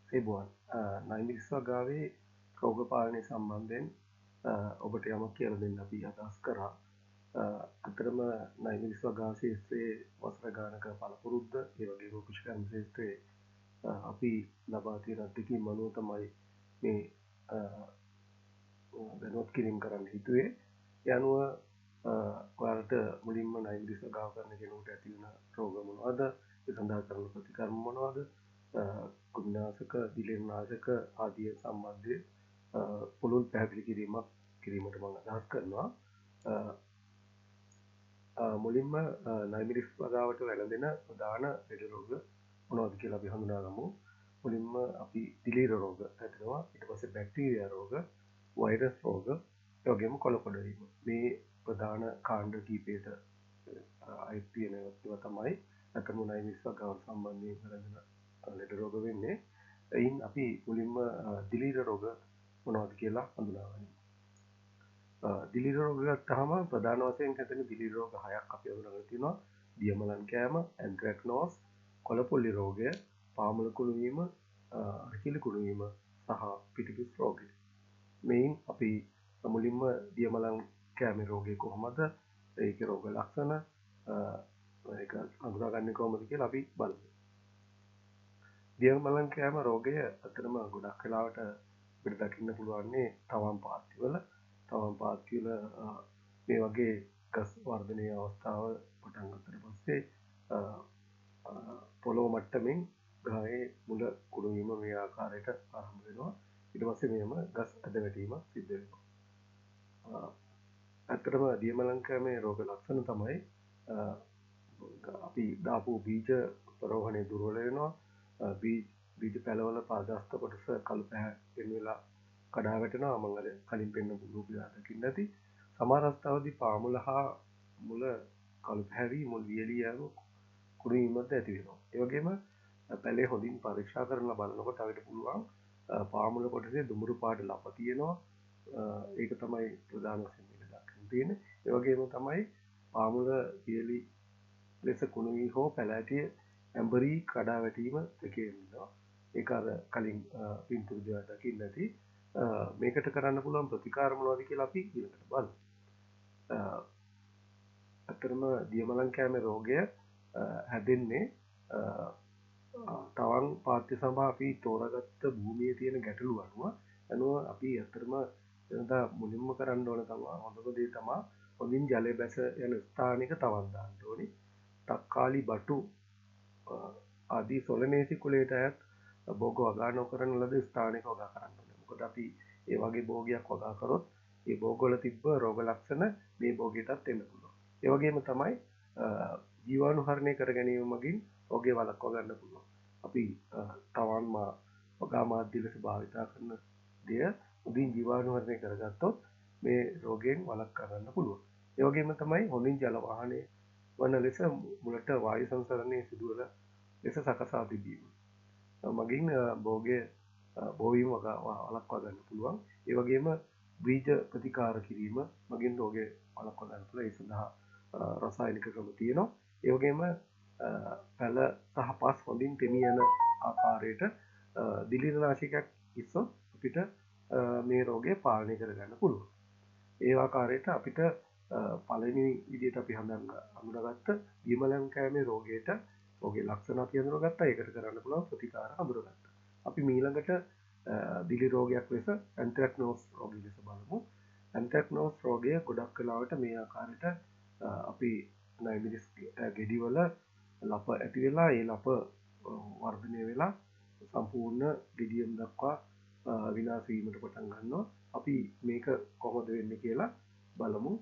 තිබුවන් නයිමිරිස් වගාවේ රෝග පාලනය සම්බන්ධයෙන් ඔබට යමක් කියලා දෙන්න අපි අදහස් කරා. අතරම නයිමිරිස් වගා ශේත්‍රයේ වසර ගානක පළපුරුද්ද ඒ වගේම කෘෂිකර්ම ශේත්‍රයේ අපි ලබා තියෙන අත්දැකීම් අනුව තමයි මේ දැනුවත් කිරීම කරන්න හිතුවේ. ඒ අනුව ඔයාලට මුලින්ම නයිමිරිස් වගාව කරන කෙනෙකුට ඇති වෙන රෝග මොනවද? ඒ සඳහා කරන ප්‍රතිකර්ම මොනවද? කුණාසක දිලේනාශක ආදී සම්බන්ධයෙන් පුළුල් පැහැදිලි කිරීමට මම අදහස් කරනවා. මුලින්ම නයිමිරිස් වගාවට වැළඳෙන ප්‍රධාන ලෙඩ රෝග මොනවද කියලා අපි හඳුනාගමු. මුලින්ම අපි දිලීර රෝග හැදෙනවා. ඊට පස්සේ බැක්ටීරියා රෝග, වෛරස් රෝග, ඒ වගේම කොළකොඩ වීම. මේ ප්‍රධාන කාණ්ඩ කීපයට අයිති වෙන ඒවා තමයි අතම නයිමිරිස් වගාවට සම්බන්ධයෙන් වැළඳෙන ලෙඩ රෝග වෙන්නේ. එයින් අපි මුලින්ම දිලීර රෝග මොනවද කියලා හඳුනාගනිමු. දිලීර රෝග ගත්තාම ප්‍රධාන වශයෙන් හැදෙන දිලීර රෝග 6ක් අපි හඳුනාගෙන තියෙනවා. දියමලන් කෑම, ඇන්ත්‍රැක්නෝස්, කොළපොල්ලි රෝගය, පාමුල කුණු වීම, අරකිලි කුණු වීම සහ පිටිපිස් රෝගය. මෙයින් අපි මුලින්ම දියමලන් කෑමේ රෝගය කොහොමද? ඒකේ රෝග ලක්ෂණ ඒක හඳුනාගන්නේ කොහොමද කියලා අපි බලමු. දියමලන් කෑම රෝගය අතරම ගොඩක් වෙලාවට අපිට දකින්න පුළුවන්නේ තවම් පාත්තිවල මේ වගේ ගස් වර්ධනය අවස්ථාව පටන් ගත්තට පස්සේ පොළොව මට්ටමින් ගහේ මුල කුණු වීම මේ ආකාරයට ආරම්භ වෙනවා. ඊට පස්සේ මෙහෙම ගස් ඇද වැටීමක් සිද්ධ වෙනවා. ඇත්තටම දියමලන් කෑමේ රෝග ලක්ෂණ තමයි අපි දාපු බීජ ප්‍රෝහණය දුර්වල වෙනවා. බීජ පැලවල පාදස්ත කොටස කළු පැහැයෙන් වෙලා කඩා වැටෙනවා. මම අර කලින් පෙන්නපු රූපය දකින්න ඇති. සමහර අවස්ථාවලදී පාමුල හා මුල කළු පැහැවි මුල් වියලී යන කුණු වීමක්ද ඇති වෙනවා. ඒ වගේම පැලේ හොඳින් පරීක්ෂා කරලා බලනකොට අපිට පුළුවන් පාමුල කොටසේ දුඹුරු පාට ලප තියෙනවා. ඒක තමයි ප්‍රධාන වශයෙන් දක්වන්න තියෙන්නේ. ඒ වගේම තමයි පාමුල වියලි ලෙස කුණු වී හෝ පැල ඇටිය ඇඹරී කඩා වැටීම දෙකේ වෙනවා. ඒක අර කලින් පින්තූර දෙක දකින්න ඇති. මේකට කරන්න පුළුවන් ප්‍රතිකාර මොනවද කියලා අපි ඊළඟට බලමු. අතරම දියමලන් කෑමේ රෝගය හැදෙන්නේ තවන් පාත්‍ය සඳහා අපි තෝරාගත්ත භූමියේ තියෙන ගැටලු අනුව අපි අතරම එතන මුලින්ම කරන්න ඕන තමයි හොඳම දේ තමයි හොඳින් ජලය බැස යන ස්ථානික තවන් දාන්න ඕනේ. තක්කාලි බටු ආදී සොලනේසි කුලයට අයත් භෝග වගා නොකරන ලද ස්ථානික වගා කරන්න ඕනේ. මොකද අපි ඒ වගේ භෝගයක් වගා කරොත් ඒ භෝගවල තිබ්බ රෝග ලක්ෂණ මේ භෝගයටත් එන්න පුළුවන්. ඒ වගේම තමයි ජීවාණුහරණය කර ගැනීම මගින් රෝගය වළක්වා ගන්න පුළුවන්. අපි තවන් වගා මාධ්‍ය ලෙස භාවිතා කරන දෙය උදින් ජීවාණුහරණය කරගත්තොත් මේ රෝගයෙන් වළක්වා ගන්න පුළුවන්. ඒ වගේම තමයි හොඳින් ජල වාහනය වන ලෙස මුලට වායු සංසරණය සිදුවන ලෙස සකසා තිබීම මගින් භෝගය බෝවීම වළක්වා ගන්න පුළුවන්. ඒ වගේම බීජ ප්‍රතිකාර කිරීම මගින් රෝගය වළක්වා ගන්න පුළුවන්. ඒ සඳහා රසායනික ක්‍රම තියෙනවා. ඒ වගේම පැල සහ පස් හොඳින් තෙමී යන ආකාරයට දිලීරනාශකයක් ඉස්සොත් අපිට මේ රෝගය පාලනය කරගන්න පුළුවන්. ඒ ආකාරයට අපිට පළවෙනි විදිහට අපි හඳුනාගත්ත දියමලන් කෑමේ රෝගයට රෝගේ ලක්ෂණ අපි හඳුනාගත්තා. ඒකට කරන්න පුළුවන් ප්‍රතිකාර හඳුනාගත්තා. අපි ඊළඟට දිලි රෝගයක් ලෙස ඇන්ත්‍රැක්නෝස් රෝගය ලෙස බලමු. ඇන්ත්‍රැක්නෝස් රෝගය ගොඩක් වෙලාවට මේ ආකාරයට අපි නයිමිරිස් ගෙඩිවල ලප ඇති වෙලා ඒ ලප වර්ධනය වෙලා සම්පූර්ණ ගෙඩියම දක්වා විනාශ වීමට පටන් ගන්නවා. අපි මේක කොහොමද වෙන්නේ කියලා බලමු.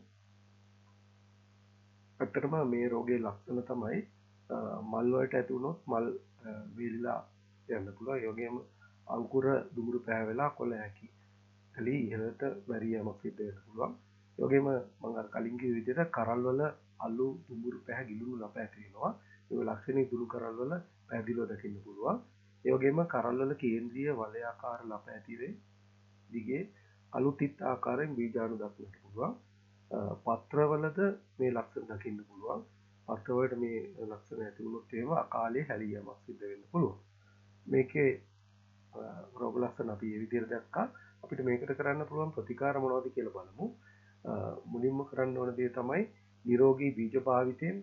ඇත්තටම මේ රෝගයේ ලක්ෂණ තමයි මල් වලට ඇති වුණොත් මල් වේලිලා යන්න පුළුවන්. ඒ වගේම අංකුර දුඹුරු පෑවෙලා කොළ හැකි ඇලි ඉහළට වැරි යෑමක් සිද්ධ වෙන්න පුළුවන්. ඒ වගේම මම අර කලින් කිව්ව විදිහට කරල් වල අලු දුඹුරු පැහැ ගිලුණු ලප ඇති වෙනවා. ඒ ලක්ෂණේ දුළු කරල් වල පැහැදිලිව දකින්න පුළුවන්. ඒ වගේම කරල් වල කේන්ද්‍රීය වලයාකාර ලප ඇති වේ. දිගේ අලුතිත් ආකාරයෙන් බීජාණු දක්වන්නට පුළුවන්. පත්‍රවලද මේ ලක්ෂණ දකින්න පුළුවන්. පත්‍රවලට මේ ලක්ෂණ ඇති වුණොත් එහෙම අකාලේ හැලියාමක් සිද්ධ වෙන්න පුළුවන්. මේකේ රෝග ලක්ෂණ අපි මේ විදිහට දැක්කා. අපිට මේකට කරන්න පුළුවන් ප්‍රතිකාර මොනවද කියලා බලමු. මුලින්ම කරන්න ඕන දේ තමයි නිරෝගී බීජ භාවිතයෙන්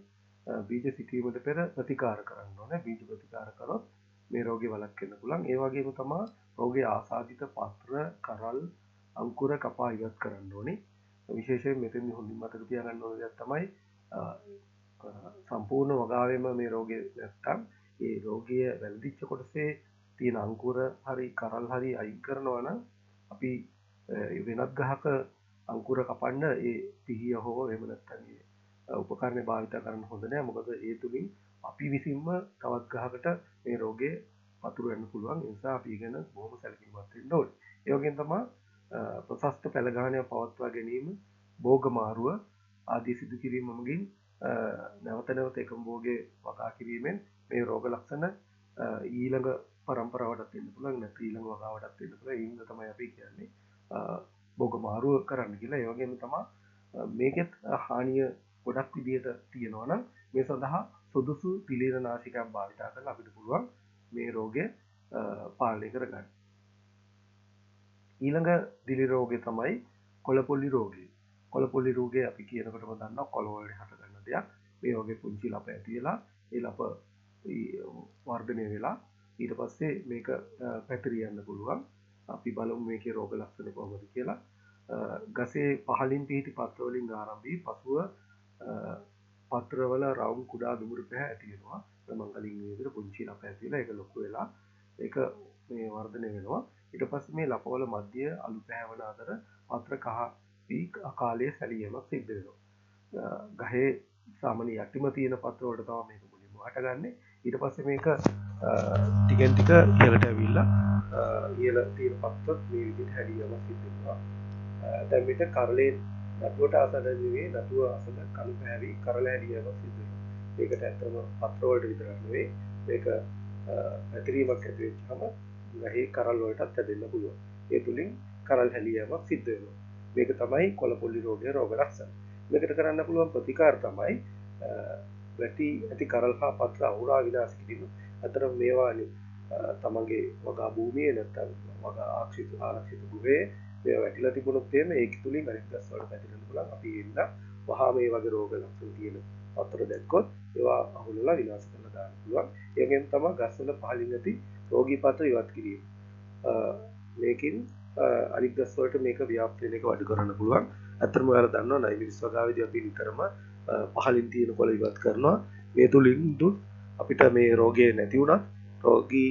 බීජ සිටීමට පෙර ප්‍රතිකාර කරන්න ඕනේ. බීජ ප්‍රතිකාර කරොත් මේ රෝගේ වළක්වන්න පුළුවන්. ඒ වගේම තමයි රෝගයේ ආසාදිත පත්‍ර, කරල්, අංකුර කපා ඉවත් කරන්න ඕනේ. විශේෂයෙන් මෙතෙන්දි හොඳින් මතක තියාගන්න ඕන දෙයක් තමයි සම්පූර්ණ වගාවෙම මේ රෝගේ නැත්තම් ඒ රෝගය වැළඳිච්ච කොටසේ තියෙන අංකුර හරි කරල් හරි අයින් කරනවා නම් අපි වෙනත් ගහක අංකුර කපන්න ඒ පිහිය හෝ එහෙම නැත්නම් ඒ උපකරණ භාවිත කරන්න හොඳ නෑ. මොකද ඒ තුලින් අපි විසින්ම තවත් ගහකට මේ රෝගේ වතුර වෙන්න පුළුවන්. ඒ නිසා අපි ගැන බොහොම සැලකිලිමත් වෙන්න ඕනේ. ඒ වගේම තමයි ප්‍රශස්ත පැලගානය පවත්වා ගැනීම, භෝග මාරුව ආදී සිදු කිරීම මගින් නැවත නැවත එකම භෝගේ වගා කිරීමෙන් මේ රෝග ලක්ෂණ ඊළඟ පරම්පරාවටත් එන්න පුළුවන්, නැත්නම් ඊළඟ වගාවටත් එන්න පුළුවන්. ඒ හින්දා තමයි අපි කියන්නේ භෝග මාරුව කරන්න කියලා. ඒ වගේම තමයි මේකෙත් හානිය ගොඩක් විදිහට තියෙනවා නම් මේ සඳහා සුදුසු පිළිරනාශකයක් භාවිතා කරලා අපිට පුළුවන් මේ රෝගය පාලනය කරගන්න. ඊළඟ දිලි රෝගය තමයි කොළපොල්ලි රෝගය. කොළපොල්ලි රෝගය අපි කියනකොටම දන්නවා කොළ වලට හටගන්න දෙයක්. මේ වගේ පුංචි ලප ඇති වෙලා ඒ ලප වර්ධනය වෙලා ඊට පස්සේ මේක පැතිරී යන්න පුළුවන්. අපි බලමු මේකේ රෝග ලක්ෂණ කොහොමද කියලා. ගසේ පහළින් පිහිටි පත්‍ර වලින් ආරම්භ වී පසුව පත්‍රවල රවුම් කුඩා දුමුරු පැහැ ඇති වෙනවා. මම කලින් මේ විදිහට පුංචි ලප ඇති වෙලා ඒක ලොකු වෙලා ඒක මේ වර්ධනය වෙනවා. ඊට පස්සේ මේ ලපවල මැදය අලු පැහැවන අතර පත්‍ර කහ වී අකාලයේ සැලියමක් සිද්ධ වෙනවා. ගහේ සාමාන්‍ය යටිම තියෙන පත්‍ර වලට තමයි මේක මුලින්ම හටගන්නේ. ඊට පස්සේ මේක ටිකෙන් ටික ඉහළට ඇවිල්ලා ඉහළ තියෙන පත්‍ර මේ විදිහට හැලියමක් සිද්ධ වෙනවා. දැන් මෙතන කරලේ නටුවට ආසන්න නෙවෙයි, නටුව ආසන්න කළු පැහැවි කරල හැලියමක් සිද්ධ වෙනවා. මේකට ඇත්තම පත්‍ර වලට විතරක් නෙවෙයි, මේක පැතිරීමක් ඇති වෙච්චාම ගහේ කරල් වලටත් හැදෙන්න පුළුවන්. ඒ තුලින් කරල් හැලියාවක් සිද්ධ වෙනවා. මේක තමයි කොළපොල්ලි රෝගයේ රෝග ලක්ෂණ. මේකට කරන්න පුළුවන් ප්‍රතිකාර තමයි වැටි ඇති කරල් හා පත්‍ර අවුරා විනාශ කිරීම. අතර මේවා තමන්ගේ වගා භූමියේ නැත්නම් වගා ආරක්ෂිත ගෘහයේ මේවා වැටිලා තිබුණොත් එහෙම ඒක තුලින් අනිත් ගස් වලට පැතිරෙන්න පුළුවන්. අපි එන්න වහා මේ වගේ රෝග ලක්ෂණ තියෙන පත්‍ර දැක්කොත් ඒවා අහුලලා විනාශ කරලා දාන්න පුළුවන්. ඒකෙන් තමයි ගස්වල පහළින් ඇති රෝගී පත්‍ර ඉවත් කිරීම. මේකින් අනිත් ගස් වලට මේක ව්‍යාප්ත වෙන එක අඩු කරන්න පුළුවන්. අතරම ඔයාලා දන්නවා නයිමිරිස් වගාවේදී අපි නිතරම පහළින් තියෙන කොළ ඉවත් කරනවා. මේ තුලින් අපිට මේ රෝගය නැති වුණත් රෝගී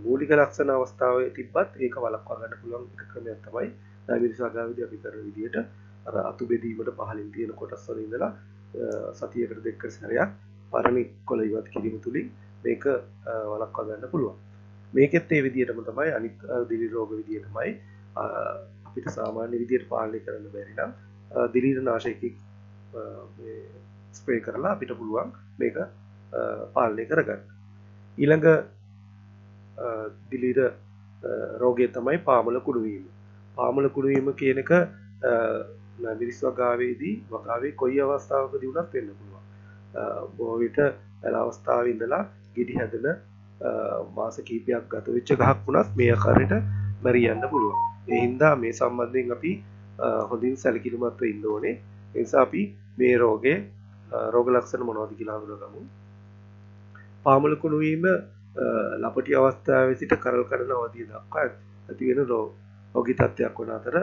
මූලික ලක්ෂණ අවස්ථාවේ තිබ්බත් ඒක වළක්වා ගන්න පුළුවන් එක ක්‍රමයක් තමයි නයිමිරිස් වගාවේදී අපි කරන විදිහට අර අතු බෙදීමට පහළින් තියෙන කොටස් වල ඉඳලා සතියකට දෙකකට සැරයක් පරණි කොළ ඉවත් කිරීම තුලින් මේක වළක්වා ගන්න පුළුවන්. මේකෙත් ඒ විදිහටම තමයි අනිත් දිලි රෝග විදිහටමයි අපිට සාමාන්‍ය විදිහට පාලනය කරන්න බැරි නම් දිලීර නාශකයක් මේ ස්ප්‍රේ කරලා අපිට පුළුවන් මේක පාලනය කරගන්න. ඊළඟ දිලීර රෝගය තමයි පාමුල කුණු වීම. පාමුල කුණු වීම කියන එක මිරිස් වගාවේදී වගාවේ කොයි අවස්ථාවකදී වුණත් වෙන්න පුළුවන්. බොහෝ විට පැල අවස්ථාවේ ඉඳලා ගෙඩි හැදෙන මාස කිහිපයක් ගත වෙච්ච ගහක් වුණත් මේ ආකාරයට මැරී යන්න පුළුවන්. ඒ හින්දා මේ සම්බන්ධයෙන් අපි හොඳින් සැලකිලිමත්ව ඉන්න ඕනේ. ඒ නිසා අපි මේ රෝගේ රෝග ලක්ෂණ මොනවද කියලා හඳුනගමු. පාමුල කුණු වීම ලපටි අවස්ථාවේ සිට කරල් කඩන අවධිය දක්වා ඇති වෙන රෝගී තත්ත්වයක් වන අතර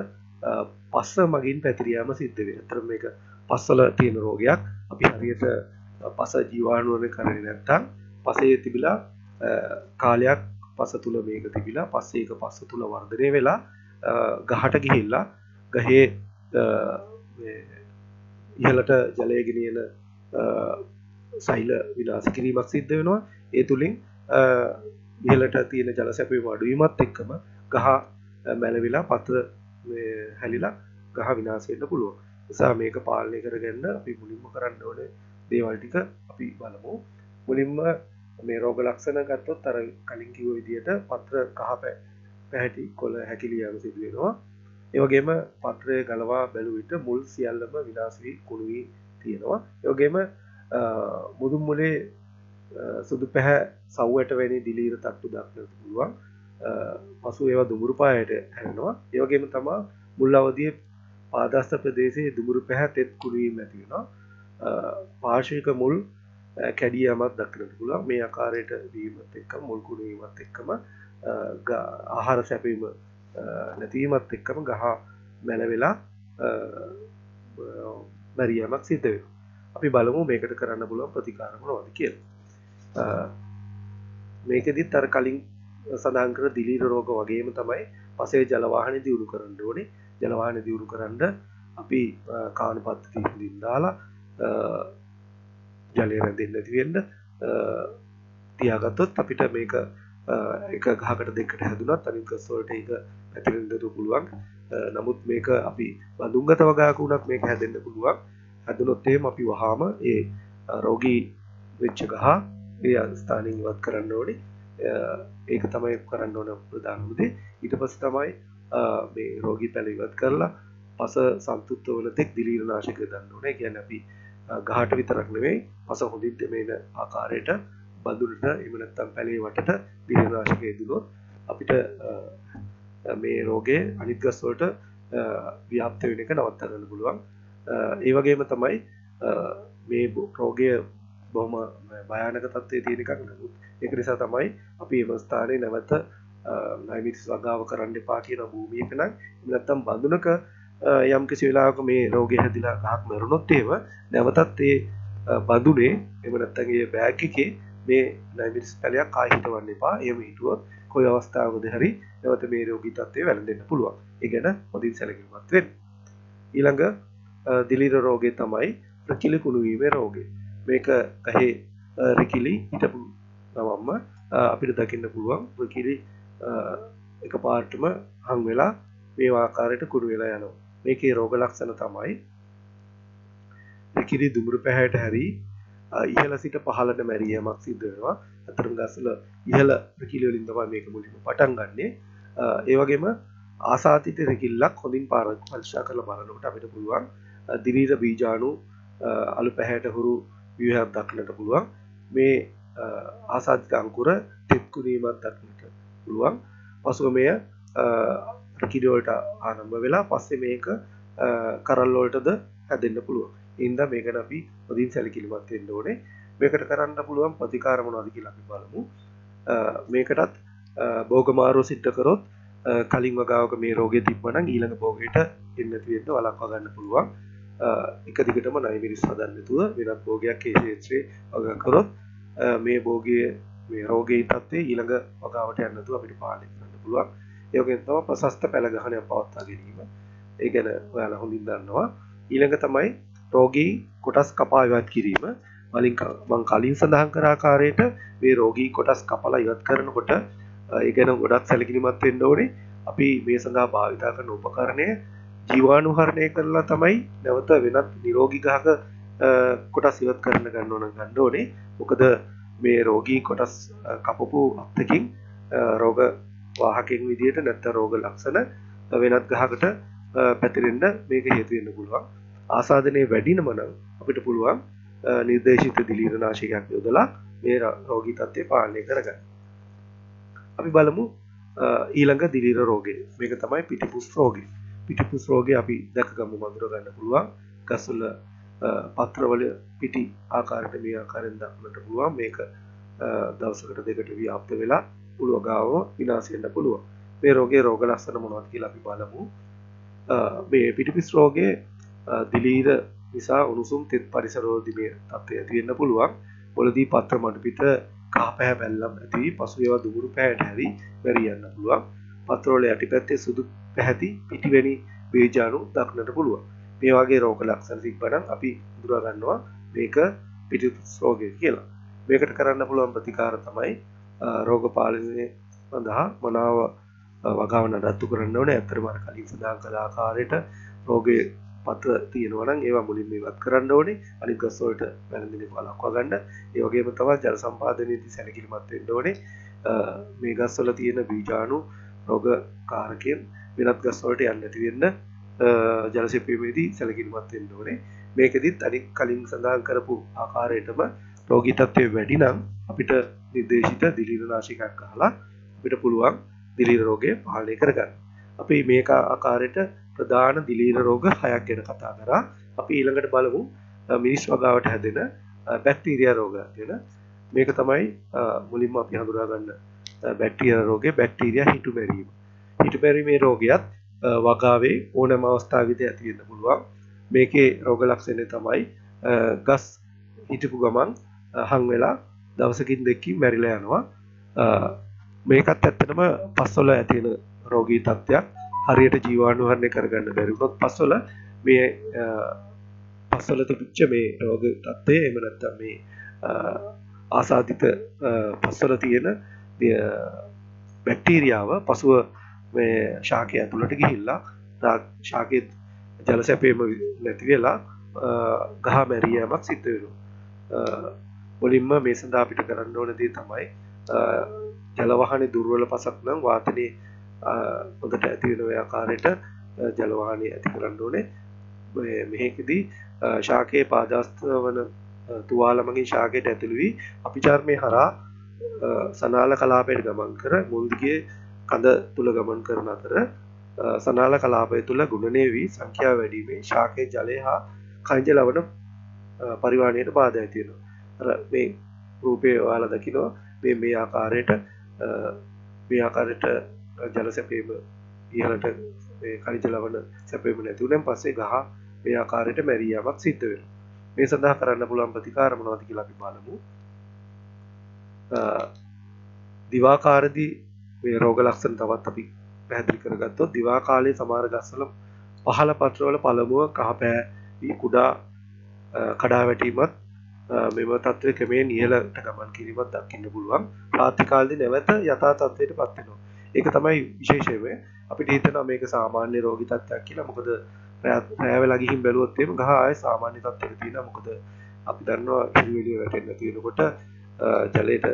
පස්ස මගින් පැතිර යාම සිද්ධ වෙනවා. අතර මේක පස්වල තියෙන රෝගයක්. අපි හරියට පස ජීවාණුවනේ කරන්නේ නැත්නම් පසේ තිබිලා කාලයක් පස තුල මේක තිබිලා පස්සේ ඒක පස තුල වර්ධනය වෙලා ගහට ගිහිල්ලා ගහේ ඉහළට ජලය ගෙනියන සෛල විනාශ කිරීමක් සිද්ධ වෙනවා. ඒ තුලින් ඉහළට තියෙන ජල සැපයීම අඩු වීමත් එක්කම ගහ මැලවිලා පත්‍ර හැලිලා ගහ විනාශ වෙන්න පුළුවන්. නිසා මේක පාලනය කරගන්න අපි මුලින්ම කරන්න ඕනේ දේවල් ටික අපි බලමු. මුලින්ම මේ රෝග ලක්ෂණ ගත්තොත් අර කලින් කිව්ව විදිහට පත්‍ර කහ පැහැටි කොළ හැකිලි යාම සිදු වෙනවා. ඒ වගේම පත්‍රය ගලවා බැලුව විට මුල් සියල්ලම විනාශ වී කුණු වී තියෙනවා. ඒ වගේම මුදුන් මුලේ සුදු පැහැ සව්වට වැනි දිලීර තට්ටු දක්නට පුළුවන්. පසු ඒවා දුමුරු පායට හැරෙනවා. ඒ වගේම තමයි මුල් අවදියේ පාදස්ත ප්‍රදේශයේ දුමුරු පැහැ තෙත් කුණු වීම ඇති වෙනවා. පාර්ශ්වික මුල් කැඩී යමක් දක්නට පුළුවන්. මේ ආකාරයට වීමත් එක්ක මුල් කුණු වීමත් එක්කම ආහාර සැපීම නැතිවීමත් එක්කම ගහ මැලවිලා මැරියමක් සිද්ධ වෙනවා. අපි බලමු මේකට කරන්න පුළුවන් ප්‍රතිකාර මොනවද කියලා. මේකෙදිත් අර කලින් සඳහන් කර දිලීර රෝග වගේම තමයි පසේ ජල වාහනේ දියුණු කරන්න ඕනේ. ජල වාහනේ දියුණු කරන්න අපි කාණපත්ති තීන්දින් දාලා ජලය රැඳෙන්නේ නැති වෙන්න තියාගත්තොත් අපිට මේක එක ගහකට දෙකට හැදුනත් අනිත් ගස් වලට ඒක පැතිරෙන්න පුළුවන්. නමුත් මේක අපි බඳුන්ගත වගාවක උනත් මේක හැදෙන්න පුළුවන්. හැදුනොත් එහෙම අපි වහාම ඒ රෝගී වෙච්ච ගහ ඒ ස්ථානින් ඉවත් කරන්න ඕනේ. ඒක තමයි කරන්න ඕන ප්‍රධානම දේ. ඊට පස්සේ තමයි මේ රෝගී පැල ඉවත් කරලා පස සන්තුෂ්ත වන තෙක් දිලීර නාශක දාන්න ඕනේ. ඒ කියන්නේ අපි ගහට විතරක් නෙවෙයි පස හොඳින් දෙමෙන ආකාරයට බඳුනට එහෙම නැත්නම් පැලේ වටට දිලීර නාශක යෙදුනොත් අපිට මේ රෝගේ අනිත් ගස් වලට ව්‍යාප්ත වෙන එක නවත්ත ගන්න පුළුවන්. ඒ වගේම තමයි මේ රෝගය බොහොම භයානක තත්ත්වයේ තියෙන එකක්. නමුත් ඒක නිසා තමයි අපි මේ ස්ථානයේ නැවත නයිමිටිස් වගාව කරන්න එපා කියන භූමියක නම් නැත්තම් බඳුනක යම් කිසි වෙලාවක මේ රෝගය හැදිලා ගහක් මරුණොත් එහෙම නැවතත් ඒ බඳුනේ එහෙම නැත්නම් ඒ බෑග් එකේ මේ නයිමිටිස් පැලයක් ආයෙ හිටවන්න එපා. එහෙම හිටුවොත් කොයි අවස්ථාවකද හරි නැවත මේ රෝගී තත්ත්වය වැළඳෙන්න පුළුවන්. ඒ ගැන හොඳින් සැලකිලිමත් වෙන්න. ඊළඟ දිලීර රෝගය තමයි රිකිලි කුණු වීමේ රෝගය. මේක ගහේ රිකිලි හිටපු ගමන්ම අපිට දකින්න පුළුවන් රිකිලි එකපාරටම හම් වෙලා මේ ආකාරයට කුණු වෙලා යනවා. මේකේ රෝග ලක්ෂණ තමයි රිකිලි දුමුරු පැහැයට හැරි ඉහළ සිට පහළට මැරියමක් සිද්ධ වෙනවා. අතරම ගස්වල ඉහළ රිකිලි වලින් තමයි මේක මුලින්ම පටන් ගන්නෙ. ඒ වගේම ආසාදිත රිකිල්ලක් හොඳින් පරීක්ෂා කරලා බලනකොට අපිට පුළුවන් දිලීර බීජාණු අලු පැහැයට හුරු ව්‍යුහයක් දක්නට පුළුවන්. මේ ආසාදිත අංකුර තෙත් කුණීමක් දක්නට පුළුවන්. පසුව මෙය රිකිලි වලට ආරම්භ වෙලා පස්සේ මේක කරල් වලටද හැදෙන්න පුළුවන්. ඒ හින්දා මේකට අපි හොඳින් සැලකිලිමත් වෙන්න ඕනේ. මේකට කරන්න පුළුවන් ප්‍රතිකාර මොනවද කියලා අපි බලමු. මේකටත් භෝගමාරුව සිද්ධ කරොත් කලින් වගාවක මේ රෝගය තිබ්බනම් ඊළඟ භෝගයට එන්නේ නැති වෙන්න වළක්වා ගන්න පුළුවන්. එක දිගටම නයිමිරිස් හදන්න නැතුව වෙනත් භෝගයක් ඒ ක්ෂේත්‍රයේ වගා කරොත් මේ භෝගයේ මේ රෝගී තත්ත්වයේ ඊළඟ වගාවට යන්න නැතුව අපිට පාලනය කරන්න පුළුවන්. ඒ වගේම තමයි ප්‍රශස්ත පැල ගහනය පවත්වා ගැනීම. ඒ ගැන ඔයාලා හොඳින් දන්නවා. ඊළඟ තමයි රෝගී කොටස් කපා ඉවත් කිරීම. මම කලින් සඳහන් කර ආකාරයට මේ රෝගී කොටස් කපලා ඉවත් කරනකොට ඒ ගැන ගොඩක් සැලකිලිමත් වෙන්න ඕනේ. අපි මේ සඳහා භාවිතා කරන උපකරණය ජීවාණුහරණය කරලා තමයි නැවත වෙනත් නිරෝගී ගහක කොටස් ඉවත් කරන්න ගන්න ඕනේ. මොකද මේ රෝගී කොටස් කපපු අත්තකින් රෝග වාහකෙන් විදියට නැත්නම් රෝග ලක්ෂණ වෙනත් ගහකට පැතිරෙන්න මේක හේතු වෙන්න පුළුවන්. ආසාදනයේ වැඩිනම නම් අපිට පුළුවන් නිර්දේශිත දිලීර නාශකයක් යොදලා මේ රෝගී තත්ත්වය පාලනය කරගන්න. අපි බලමු ඊළඟ දිලීර රෝගය. මේක තමයි පිටිපුස් රෝගය. පිටිපුස් රෝගය අපි දැකගමු මඳුර ගන්න පුළුවන්. ගස්වල පත්‍රවල පිටි ආකාරයට මේ ආකාරයෙන් දක්වන්නට පුළුවන්. මේක දවසකට දෙකට ව්‍යාප්ත වෙලා පුළුව ගාව විනාශ වෙන්න පුළුවන්. මේ රෝගයේ රෝග ලක්ෂණ මොනවද කියලා අපි බලමු. මේ පිටිපුස් රෝගයේ දිලීර නිසා උණුසුම් තෙත් පරිසරවලදී මේ තත්ත්වය ඇති වෙන්න පුළුවන්. මොළදී පත්‍ර මඩ පිට කහ පැහැ බැල්ලම් ඇති වී පසු ඒවා දුමුරු පැහැයට හැරි මැරී යන්න පුළුවන්. පත්‍රවල යටිපැත්තේ සුදු පැහැති පිටිවැනි බීජාණු දක්නට පුළුවන්. මේ වගේ රෝග ලක්ෂණ තිබ්බනම් අපි හඳුනා ගන්නවා මේක පිටිපුස් රෝගය කියලා. මේකට කරන්න පුළුවන් ප්‍රතිකාර තමයි රෝග පාලනය සඳහා මනාව වගාව නඩත්තු කරන්න ඕනේ. ඇත්තටම අර කලින් සඳහන් කළ ආකාරයට රෝගේ පත්‍ර තියෙනවා නම් ඒවා මුලින්ම ඉවත් කරන්න ඕනේ. අනිත් ගස් වලට වැළඳෙන වළක්වා ගන්න. ඒ වගේම තමයි ජල සම්පාදනයේදී සැලකිලිමත් වෙන්න ඕනේ. මේ ගස් වල තියෙන බීජාණු රෝග කාරකයන් වෙනත් ගස් වලට යන්නේ නැති වෙන්න ජල සෙපීමේදී සැලකිලිමත් වෙන්න ඕනේ. මේකෙදිත් අනිත් කලින් සඳහන් කරපු ආකාරයටම රෝගී තත්ත්වය වැඩි නම් අපිට නිර්දේශිත දිලීර නාශකයක් ගහලා අපිට පුළුවන් දිලීර රෝගය පාලනය කරගන්න. අපි මේක ආකාරයට ප්‍රධාන දිලීර රෝග 6ක් ගැන කතා කරා. අපි ඊළඟට බලමු මිනිස් වගාවට හැදෙන බැක්ටීරියා රෝග ගැන. මේක තමයි මුලින්ම අපි හඳුනා ගන්න බැක්ටීරියා රෝගය, බැක්ටීරියා හිටු මැරීම. හිටු මැරීමේ රෝගයත් වගාවේ ඕනෑම අවස්ථාවකදී ඇති වෙන්න පුළුවන්. මේකේ රෝග ලක්ෂණය තමයි ගස් හිටපු ගමන් හං වෙලා දවසකින් දෙකකින් මැරිලා යනවා. මේකත් ඇත්තටම පස්වල ඇති වෙන රෝගී තත්ත්වයක්. හරියට ජීවාණුහරණය කරගන්න බැරි වුණොත් පස්වල මේ පස්වල තිබිච්ච මේ රෝග තත්ත්වය එහෙම නැත්නම් මේ ආසාදිත පස්වල තියෙන බැක්ටීරියාව පසුව මේ ශාකය ඇතුළට ගිහිල්ලා ශාකයේ ජල සැපීම නැති වෙලා ගහ මැරී යෑමක් සිද්ධ වෙනවා. මුලින්ම මේ සඳහා අපිට කරන්න ඕන දේ තමයි ජල වාහනේ දුර්වල පසක් නම් වාතනයේ හොඳට ඇති වෙන ඔය ආකාරයට ජල වාහනේ ඇති කරන්න ඕනේ. මෙහෙකදී ශාකයේ පාදාස්තවන තුවාල මගින් ශාකයට ඇතුළු වී අපිචාර්මයේ හරහා සනාල කලාපයට ගමන් කර මුල්දිගේ කඳ තුල ගමන් කරන අතර සනාල කලාපය තුල ගුණණය වී සංඛ්‍යාව වැඩිීමේ ශාකයේ ජලය හා khනිජ ලවණ පරිවාහණයට බාධා ඇති වෙනවා. අර මේ රූපේ ඔයාලා දකිනවා මේ ආකාරයට ජල සැපීම ඉහළට මේ khනිජ ලවණ සැපීම නැති වුණාන් පස්සේ ගහ මේ ආකාරයට මැරී යාමක් සිද්ධ වෙනවා. මේ සඳහා කරන්න පුළුවන් ප්‍රතිකාර මොනවද කියලා අපි බලමු. දිවා කාලේදී මේ රෝග ලක්ෂණ තවත් අපි පැහැදිලි කරගත්තොත් දිවා කාලයේ සමහර ගස්වල පහළ පත්‍රවල පළමුව කහපෑ වී කුඩා කඩා වැටීමත් මෙම තත්ත්වය ක්‍රමයෙන් ඉහළට ගමන් කිරීමත් දකින්න පුළුවන්. රාත්‍රී කාලේදී නැවත යථා තත්ත්වයටපත් වෙනවා. ඒක තමයි විශේෂයම. අපිට හිතෙනවා මේක සාමාන්‍ය රෝගී තත්ත්වයක් කියලා. මොකද රැය වෙලා ගිහින් බැලුවොත් එහෙම ගහ ආයේ සාමාන්‍ය තත්ත්වයක තියෙනවා. මොකද අපි දන්නවා හිමිලිය වැටෙන්න තියෙනකොට ජලයට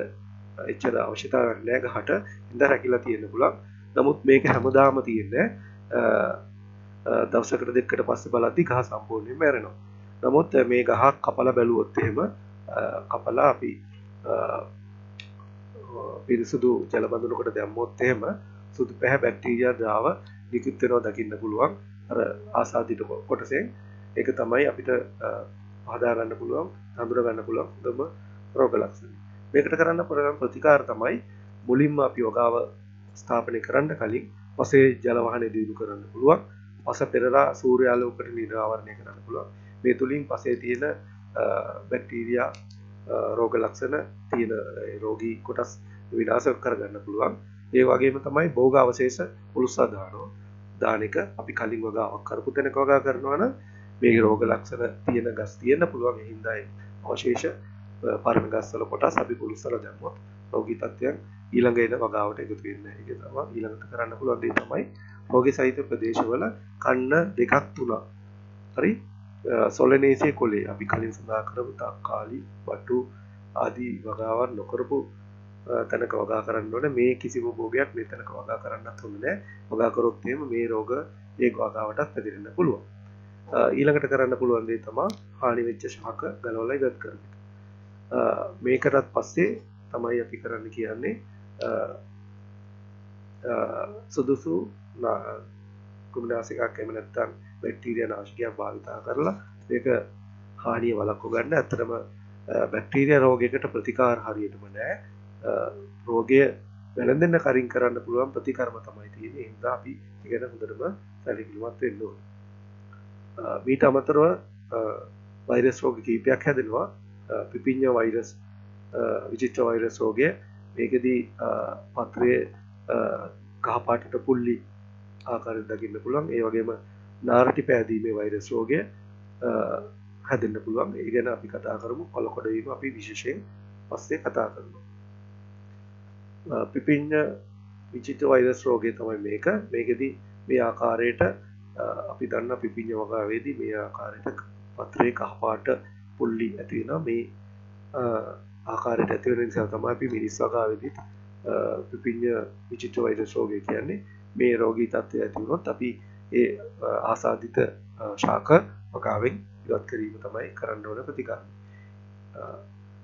එච්චර අවශ්‍යතාවයක් නැහැ ගහට. ඉඳ රැකිලා තියෙන්න පුළුවන්. නමුත් මේක හැමදාම තියෙන්නේ දවසකට දෙකකට පස්සේ බලද්දි ගහ සම්පූර්ණයෙන්ම මැරෙනවා. නමුත් මේ ගහක් කපලා බැලුවොත් එහෙම කපලා අපි පිරිසුදු ජල බඳුනකට දැම්මොත් එහෙම සුදු පැහැ බැක්ටීරියා ද්‍රාව නිකුත් වෙනවා දකින්න පුළුවන්. අර ආසාදිත කොටසෙන් ඒක තමයි අපිට හදා ගන්න පුළුවන්, හඳුනා ගන්න පුළුවන් හොඳම රෝග ලක්ෂණ. මේකට කරන්න පුළුවන් ප්‍රතිකාර තමයි මුලින්ම අපි වගාව ස්ථාපනය කරන්න කලින් පසේ ජල වහනය දියුණු කරන්න පුළුවන්. පස පෙරලා සූර්යාලෝකයට නිරාවරණය කරන්න පුළුවන්. මේ තුලින් පසේ තියෙන බැක්ටීරියා රෝග ලක්ෂණ තියෙන රෝගී කොටස් විනාශ කරගන්න පුළුවන්. ඒ වගේම තමයි භෝග අවශේෂ උලුස්සා දාන එක අපි කලින් වගාවක් කරපු තැනක වගා කරනවා නම් මේ රෝග ලක්ෂණ තියෙන ගස් තියෙන්න පුළුවන්. ඒ හින්දා අවශේෂ පරණ ගස්වල කොටස් අපි පුරුස්සලා දැම්මොත් රෝගී තත්ත්වයන් ඊළඟ එන වගාවට එකතු වෙන්නේ නැහැ. ඒක තමයි ඊළඟට කරන්න පුළුවන් දේ තමයි රෝගී සහිත ප්‍රදේශවල කන්න දෙකක් තුනක්. හරි සොලනේසිය කොලේ අපි කලින් සඳහන් කරපු තක්කාලි වටු ආදී වගාවන් නොකරපු තැනක වගා කරන්න ඕනේ. මේ කිසිම භෝගයක් මේ තැනක වගා කරන්නත් හොඳ නැහැ. වගා කරොත් එහෙම මේ රෝග ඒ වගාවටත් පැතිරෙන්න පුළුවන්. ඊළඟට කරන්න පුළුවන් දේ තමයි හානි වෙච්ච ශාක ගලවලා ඉවත් කරන එක. මේකටත් පස්සේ තමයි අපි කරන්න කියන්නේ සුදුසු කුමිනාසිකයක් එහෙම නැත්නම් බැක්ටීරියා නාශකයක් භාවිතා කරලා මේක හානිය වළක්ව ගන්න. ඇත්තටම බැක්ටීරියා රෝගයකට ප්‍රතිකාර හරියටම නැහැ. රෝගය වැළඳෙන්න කරින් කරන්න පුළුවන් ප්‍රතිකර්ම තමයි තියෙන්නේ. ඒ හින්දා අපි ඒකට හොඳටම සැලකිලිමත් වෙන්න ඕනේ. මීට අමතරව වෛරස් රෝග කීපයක් හැදෙනවා. පිපිඤ්ඤ වෛරස්, විචිත්‍ර වෛරස් රෝගය. මේකෙදී පත්‍රයේ කහපාටට පුල්ලි ආකාරයෙන් දකින්න පුළුවන්. ඒ වගේම නාරටි පෑදීමේ වෛරස් රෝගය හැදෙන්න පුළුවන්. ඒ ගැන අපි කතා කරමු. කොළකොඩ වීම අපි විශේෂයෙන් පස්සේ කතා කරනවා. පිපිඤ්ඤ විචිත්‍ර වෛරස් රෝගය තමයි මේක. මේකෙදී මේ ආකාරයට අපි දන්න පිපිඤ්ඤ වගාවේදී මේ ආකාරයට පත්‍රයේ කහපාට පුල්ලි ඇති වෙනවා. මේ ආකාරයට ඇති වෙන නිසා තමයි අපි මිනිස් වගාවේදී පිපිඤ්ඤ විචිත්‍ර වෛරස් රෝගය කියන්නේ. මේ රෝගී තත්ත්වය ඇති වුණොත් අපි ඒ ආසාදිත ශාක වගාවෙන් ඉවත් කිරීම තමයි කරන්න ඕන ප්‍රතිකාරය.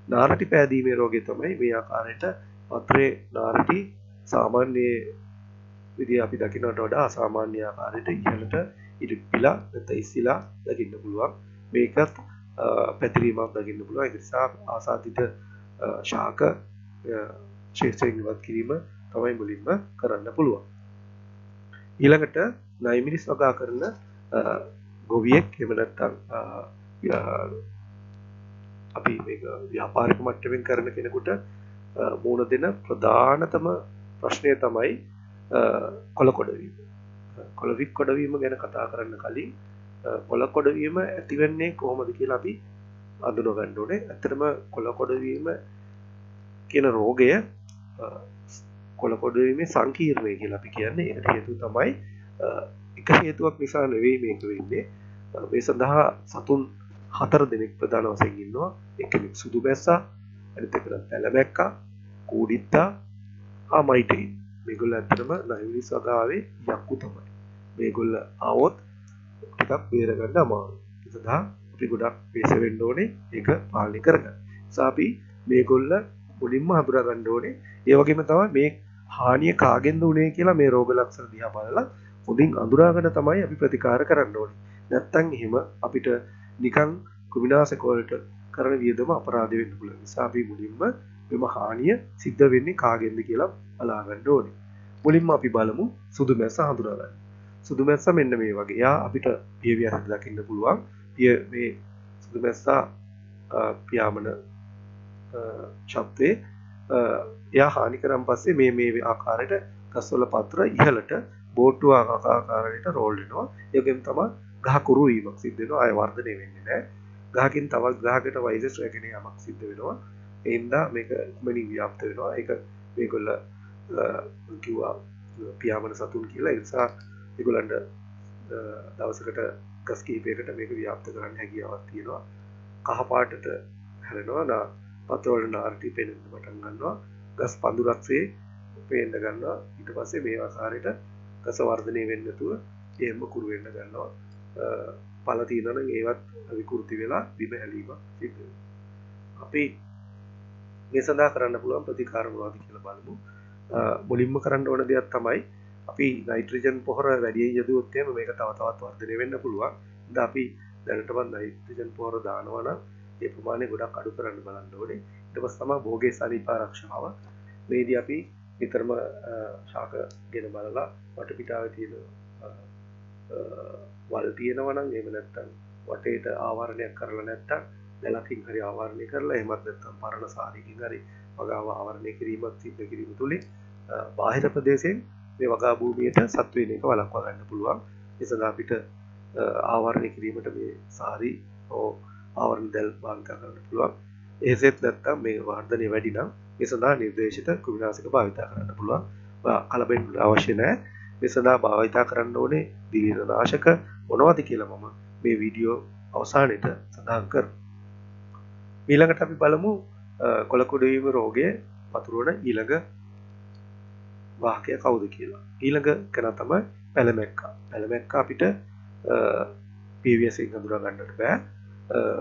නාරටි පෑදීමේ රෝගය තමයි මේ ආකාරයට පත්‍රයේ නාරටි සාමාන්‍ය විදිහ අපි දකින්නට වඩා අසාමාන්‍ය ආකාරයට ඉහළට ඉරිප්පිලා නැත්නම් ඉස්සිලා දකින්න පුළුවන්. මේකත් පැතිරීමක් දකින්න පුළුවන්. ඒ නිසා ආසාදිත ශාක ශේෂයෙන් ඉවත් කිරීම තමයි මුලින්ම කරන්න පුළුවන්. ඊළඟට නයිමිරිස් වගා කරන ගොවියෙක් එහෙම නැත්නම් අපි මේක ව්‍යාපාරික මට්ටමින් කරන කෙනෙකුට මුණ දෙන ප්‍රධානතම ප්‍රශ්නය තමයි කොළ කොඩවීම. කොළ වික් කොඩවීම ගැන කතා කරන්න කලින් කොළ කොඩවීම ඇතිවෙන්නේ කොහොමද කියලා අපි අඳුන ගන්න ඕනේ. ඇත්තටම කොළ කොඩවීම කියන රෝගය කොළ කොඩවීමේ සංකීර්ණය කියලා අපි කියන්නේ. ඒකට හේතුව තමයි එක හේතුවක් නිසා නෙවෙයි මේක වෙන්නේ. මේ සඳහා සතුන් 4 දෙනෙක් ප්‍රධාන වශයෙන් ඉන්නවා. එක්කෙනෙක් සුදු බැස්සා, අනිත් එකන පැලමැක්කා, කූඩිත්තා, මයිටේ. මේගොල්ලෝ ඇත්තටම නයිමිරිස් වගාවේ යක්කු තමයි. මේගොල්ලෝ ආවොත් ටිකක් බේර ගන්න අමාරුයි. ඒ සඳහා අපි ගොඩක් වෙහෙස වෙන්න ඕනේ ඒක පාලනය කරගන්න. නිසා අපි මේගොල්ලෝ මුලින්ම හඳුනා ගන්න ඕනේ. ඒ වගේම තමයි මේ හානිය කාගෙන්ද උනේ කියලා මේ රෝග ලක්ෂණ දිහා බලලා හොඳින් අඳුරාගෙන තමයි අපි ප්‍රතිකාර කරන්න ඕනේ. නැත්තම් එහෙම අපිට නිකන් කුමිනාශක වලට කරන වියදම අපරාධ වෙන්න පුළුවන්. නිසා අපි මුලින්ම මෙම හානිය සිද්ධ වෙන්නේ කාගෙන්ද කියලා බලා ගන්න ඕනේ. මුලින්ම අපි බලමු සුදු මැස්ස හඳුනා ගන්න. සුදු මැස්ස මෙන්න මේ වගේ. යා අපිට පියවිය හද දකින්න පුළුවන්. මේ සුදු මැස්සා පියාඹන ශබ්දේ එයා හානි කරන් පස්සේ මේ ආකාරයට ගස්වල පත්‍ර ඉහළට බෝට්ටු ආකාරයට රෝල් වෙනවා. ඒකෙන් තමයි ගහ කුරු වීමක් සිද්ධ වෙනවා. ආය වර්ධනය වෙන්නේ නැහැ. ගහකින් තවත් ගහකට වෛරස් රැගෙන යamak සිද්ධ වෙනවා. ඒ හින්දා මේක ඉක්මනින් ව්‍යාප්ත වෙනවා. ඒක මේගොල්ල කිව්වා පියාඹන සතුන් කියලා. ඒ නිසා ඒගොල්ලන්ට දවසකට ගස් කිහිපයකට මේක ව්‍යාප්ත කරන්න හැකියාවක් තියෙනවා. කහ පාටට හැරෙනවා. පත්‍රවල නාරටි පෙනෙන්න පටන් ගන්නවා. ගස් පඳුරක්සේ පේන්න ගන්නවා. ඊට පස්සේ මේ ආකාරයට ගස වර්ධනය වෙන්නේ නැතුව එහෙම කුරු වෙන්න ගන්නවා. පළ තියෙනවා නම් ඒවත් විකෘති වෙලා බිම හැලීමක් සිද්ධ වෙනවා. අපි මේ සඳහා කරන්න පුළුවන් ප්‍රතිකාර මොනවද කියලා බලමු. මුලින්ම කරන්න ඕන දෙයක් තමයි අපි නයිට්‍රජන් පොහොර වැඩියෙන් යදුවොත් එහෙම මේක තව තවත් වර්ධනය වෙන්න පුළුවන්. ඉතින් අපි දැනටමත් නයිට්‍රජන් පොහොර දානවා නම් ඒ ප්‍රමාණය ගොඩක් අඩු කරන්න බලන්න ඕනේ. ඊට පස්සේ තමයි භෝගේ සනීප ආරක්ෂාව. මේදී අපි නිතරම ශාක ගෙන බලලා වටපිටාවේ තියෙන වල් තියෙනවා නම් එහෙම නැත්නම් වටේට ආවරණයක් කරලා නැත්නම් දැලකින් හරි ආවරණය කරලා එහෙමත් නැත්නම් පරණ සාරිකින් හරි වගාව ආවරණය කිරීමක් සිද්ධ කිරීම තුලින් බාහිර ප්‍රදේශයෙන් මේ වගා භූමියට සත් වෙන එක වළක්වා ගන්න පුළුවන්. ඒ සඳහා අපිට ආවරණය කිරීමට මේ සාරි ආවරණ දැල් භාවිත කරන්න පුළුවන්. එහෙසෙත් නැත්නම් මේ වර්ධනය වැඩි නම් මේ සඳහා නිර්දේශිත කුමිනාශක භාවිත කරන්න පුළුවන්. කලබෙන්න අවශ්‍ය නැහැ. මේ සඳහා භාවිත කරන්න ඕනේ දිලීරනාශක මොනවද කියලා මම මේ වීඩියෝ අවසානයේට සඳහන් කරනවා. ඊළඟට අපි බලමු කොළ කුඩවීම රෝගය පතුරවන ඊළඟ වාහකය කවුද කියලා. ඊළඟ කෙනා තමයි පැලමැක්කා. පැලමැක්කා අපිට PVSෙන් හඳුනා ගන්නට බෑ.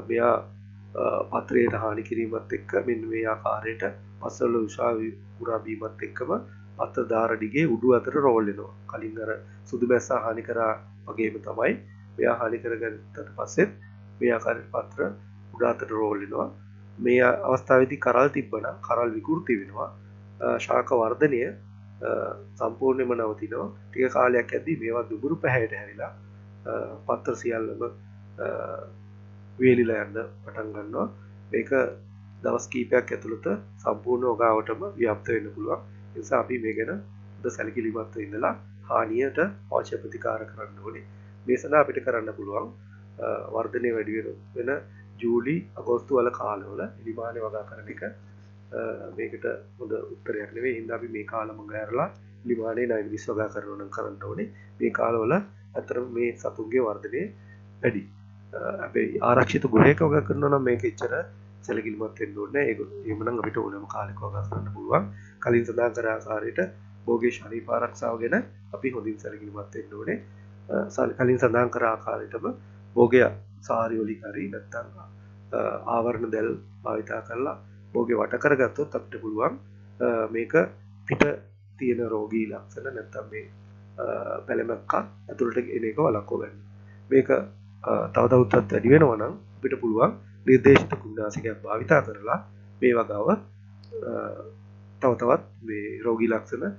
මෙයා පත්‍රයට හානි කිරීමත් එක්ක මෙන්න මේ ආකාරයට පස්වල උෂා පුරා බීමත් එක්කම පත්‍ර දාර දිගේ උඩු අතට රෝල් වෙනවා. කලින් අර සුදු මැස්සා හානි කරා වගේම තමයි මෙයා හානි කරගත්තට පස්සෙත් මේ ආකාරයට පත්‍ර උඩ අතට රෝල් වෙනවා. මේ අවස්ථාවේදී කරල් තිබ්බනම් කරල් විකෘති වෙනවා. ශාක වර්ධනය සම්පූර්ණයෙන්ම නවතිනවා. ටික කාලයක් යද්දී මේවා දුඹුරු පැහැයට හැරිලා පත්‍ර සියල්ලම වේලිලා යන්න පටන් ගන්නවා. මේක දවස් කීපයක් ඇතුළත සම්පූර්ණ ඔගාවටම ව්‍යාප්ත වෙන්න පුළුවන්. ඒ නිසා අපි මේ ගැන හොඳ සැලකිලිමත්ව ඉඳලා හානියට අවශ්‍ය ප්‍රතිකාර කරන්න ඕනේ. මේ සඳහා අපිට කරන්න පුළුවන් වර්ධනය වැඩි වෙන ජූලි අගෝස්තු වල කාලවල ඉලිමානේ වගා කරන එක මේකට හොඳ උත්තරයක් නෙවෙයි. ඒ හින්දා අපි මේ කාලම ගෑරලා ඉලිමානේ නයිමිරිස් වගා කරනවා නම් කරන්න ඕනේ. මේ කාලවල අතරම මේ සතුන්ගේ වර්ධනය වැඩි. අපි ආරක්ෂිත ගෘහයක වගා කරනවා නම් මේක එච්චර සැලකිලිමත් වෙන්න ඕනේ නැහැ. ඒක එහෙමනම් අපිට ඕනෑම කාලයක වගා කරන්න පුළුවන්. කලින් සඳහන් කර ආකාරයට භෝගේ ශරීර ආරක්ෂාව ගැන අපි හොඳින් සැලකිලිමත් වෙන්න ඕනේ. කලින් සඳහන් කර ආකාරයටම භෝගය සාරි වලින් හරි නැත්නම් ආවරණ දැල් භාවිත කරලා භෝගේ වට කරගත්තොත් අපිට පුළුවන් මේක පිට තියෙන රෝගී ලක්ෂණ නැත්තම් මේ පැළමක්කක් ඇතුළට එන එක වළක්වා ගන්න. මේක තව තවත් වැඩි වෙනවා නම් අපිට පුළුවන් නිර්දේශිත කුණාසිකයක් භාවිතා කරලා මේ වගාව තව තවත් මේ රෝගී ලක්ෂණ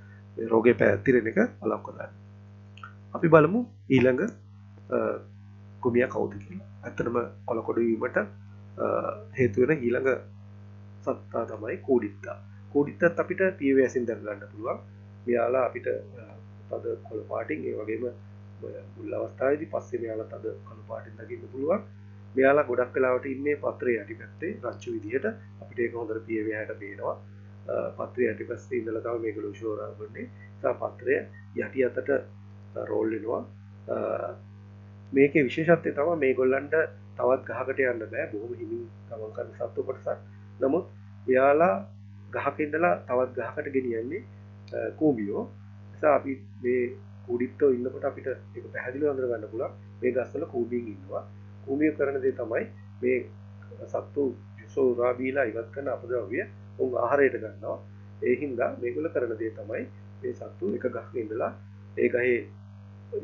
රෝගේ පැතිරෙන එක වළක්වා ගන්න. අපි බලමු ඊළඟ කුමියා කවුද කියලා. ඇත්තටම කොළකොඩ වීමට හේතු වෙන ඊළඟ සත්තා තමයි කෝඩිත්තා. කෝඩිත්තත් අපිට පියවැසින් දැක ගන්න පුළුවන්. මෙයාලා අපිට තද කොළ පාටින් ඒ වගේම මුල් අවස්ථාවේදී පස්සේ මෙයාලා තද කළු පාටින් දකින්න පුළුවන්. මෙයාලා ගොඩක් වෙලාවට ඉන්නේ පත්‍රයේ යටිපැත්තේ රංචු විදිහට. අපිට ඒක හොඳට පියවැයට පේනවා. පත්‍රයේ යටිපැත්තේ ඉඳලා තමයි මේගොල්ලෝ ෂෝරා කරන්නේ. සා පත්‍රය යටි අතට රෝල් වෙනවා. මේකේ විශේෂත්වය තමයි මේගොල්ලන්ට තවත් ගහකට යන්න බෑ. බොහොම හිමින් ගමන් කරන සත්තු කොටසක්. නමුත් එයාලා ගහක ඉඳලා තවත් ගහකට ගෙනියන්නේ කූඹියෝ. නිසා අපි මේ කුඩිත්තෝ ඉන්නකොට අපිට ඒක පැහැදිලිව අඳුර ගන්න පුළුවන්. මේ ගස්වල කූඹියන් ඉන්නවා. කූඹියෝ කරන දේ තමයි මේ සත්තු යුසෝ උරා බීලා ඉවත් කරන අපද්‍රව්‍ය උන් ආහාරයට ගන්නවා. ඒ හින්දා මේගොල්ලෝ කරන දේ තමයි මේ සත්තු එක ගහක ඉඳලා ඒ ගහේ